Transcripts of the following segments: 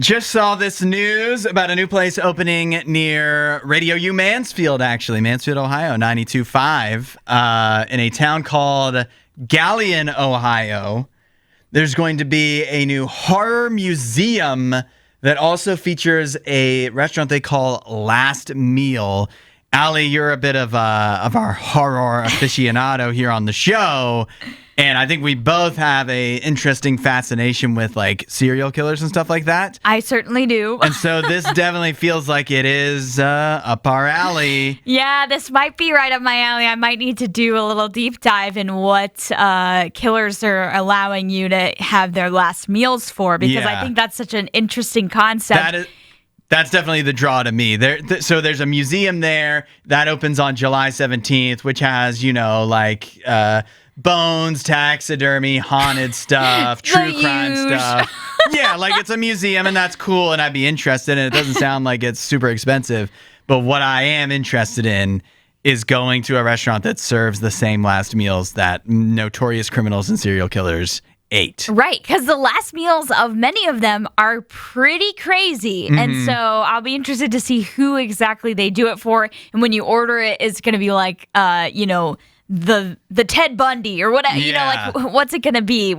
Just saw this news about a new place opening near RadioU Mansfield, actually. Mansfield, Ohio, 92.5, in a town called Galion, Ohio. There's going to be a new horror museum that also features a restaurant they call Last Meal. Aly, you're a bit of our horror aficionado here on the show. And I think we both have a interesting fascination with like serial killers and stuff like that. I certainly do. And so this definitely feels like it is up our alley. Yeah, this might be right up my alley. I might need to do a little deep dive in what killers are allowing you to have their last meals for, because I think that's such an interesting concept. That's definitely the draw to me. So there's a museum there that opens on July 17th, which has, bones, taxidermy, haunted stuff, true crime stuff. Yeah, like it's a museum and that's cool and I'd be interested, and it doesn't sound like it's super expensive. But what I am interested in is going to a restaurant that serves the same last meals that notorious criminals and serial killers ate. Right, because the last meals of many of them are pretty crazy. Mm-hmm. And so I'll be interested to see who exactly they do it for. And when you order it, it's going to be like, the Ted Bundy or whatever, what's it going to be?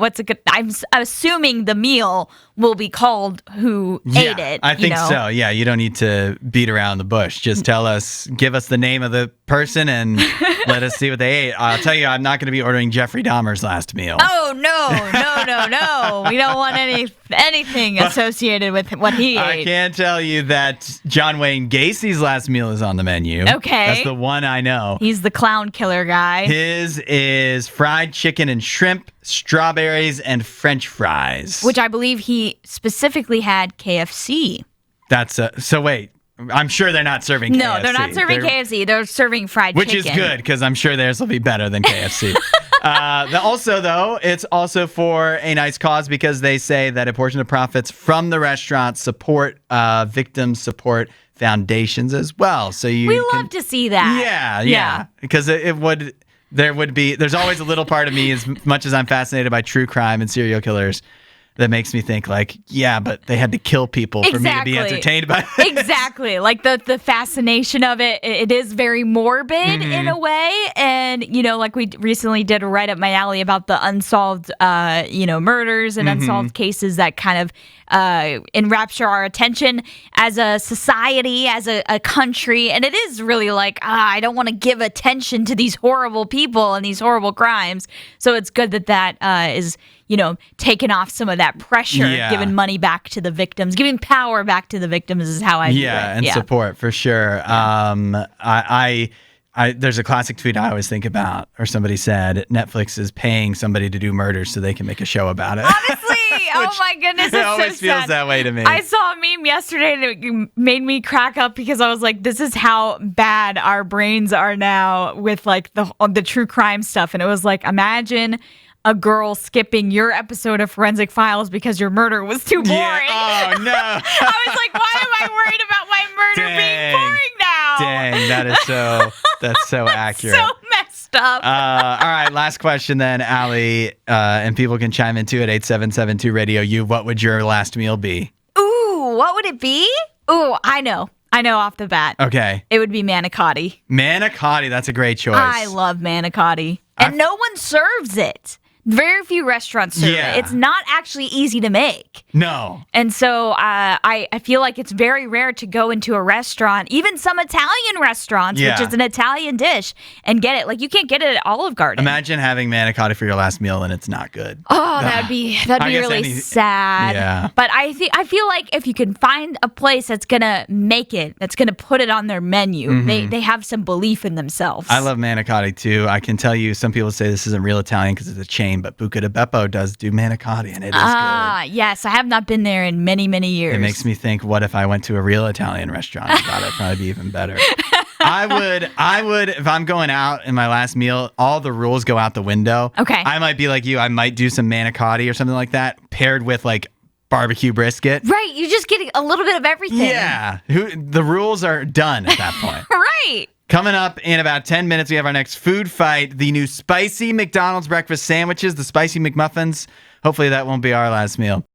I'm assuming the meal will be called who ate it. I think so. Yeah, you don't need to beat around the bush. Just give us the name of the person and let us see what they ate. I'll tell you, I'm not going to be ordering Jeffrey Dahmer's last meal. Oh, no. We don't want anything associated with what he ate. I can tell you that John Wayne Gacy's last meal is on the menu. Okay. That's the one I know. He's the clown killer guy. His is fried chicken and shrimp, strawberries, and French fries. Which I believe he specifically had KFC. So wait. I'm sure they're not serving KFC. No, they're not serving KFC. They're serving fried chicken. Which is good, because I'm sure theirs will be better than KFC. It's also for a nice cause, because they say that a portion of profits from the restaurant support victim support foundations as well. So we love to see that. Yeah. Because there's always a little part of me, as much as I'm fascinated by true crime and serial killers, that makes me think but they had to kill people for me to be entertained by this. Exactly. Like the fascination of it is very morbid in a way. And, like we recently did a Right Up My Alley about the unsolved, murders and unsolved cases that kind of enrapture our attention as a society, as a country. And it is really I don't want to give attention to these horrible people and these horrible crimes. So it's good that is taking off some of that pressure, giving money back to the victims, giving power back to the victims is how I view it. And support for sure. There's a classic tweet I always think about, or somebody said, Netflix is paying somebody to do murders so they can make a show about it. Honestly, oh my goodness, it always feels that way to me. I saw a meme yesterday and it made me crack up, because I was like, this is how bad our brains are now with the true crime stuff. And it was like, imagine a girl skipping your episode of Forensic Files because your murder was too boring. Yeah. Oh, no. I was like, why am I worried about my murder being boring now? Dang, that's so accurate. So messed up. All right, last question then, Aly, and people can chime in too at 8772 RadioU. What would your last meal be? Ooh, what would it be? Ooh, I know off the bat. Okay. It would be manicotti. Manicotti, that's a great choice. I love manicotti. And no one serves it. Very few restaurants serve it. It's not actually easy to make. No. And so I feel like it's very rare to go into a restaurant, even some Italian restaurants, which is an Italian dish, and get it. Like, you can't get it at Olive Garden. Imagine having manicotti for your last meal and it's not good. Oh, that'd be really sad. Yeah. But I feel like if you can find a place that's gonna make it, that's gonna put it on their menu, they have some belief in themselves. I love manicotti too. I can tell you, some people say this isn't real Italian because it's a chain, but Buca di Beppo does do manicotti, and it is good. Yes. I have not been there in many, many years. It makes me think, what if I went to a real Italian restaurant? I thought it'd probably be even better. I would, if I'm going out in my last meal, all the rules go out the window. Okay. I might be like you. I might do some manicotti or something like that, paired with barbecue brisket. Right. You just get a little bit of everything. Yeah. The rules are done at that point. Right. Coming up in about 10 minutes, we have our next food fight, the new spicy McDonald's breakfast sandwiches, the spicy McMuffins. Hopefully that won't be our last meal.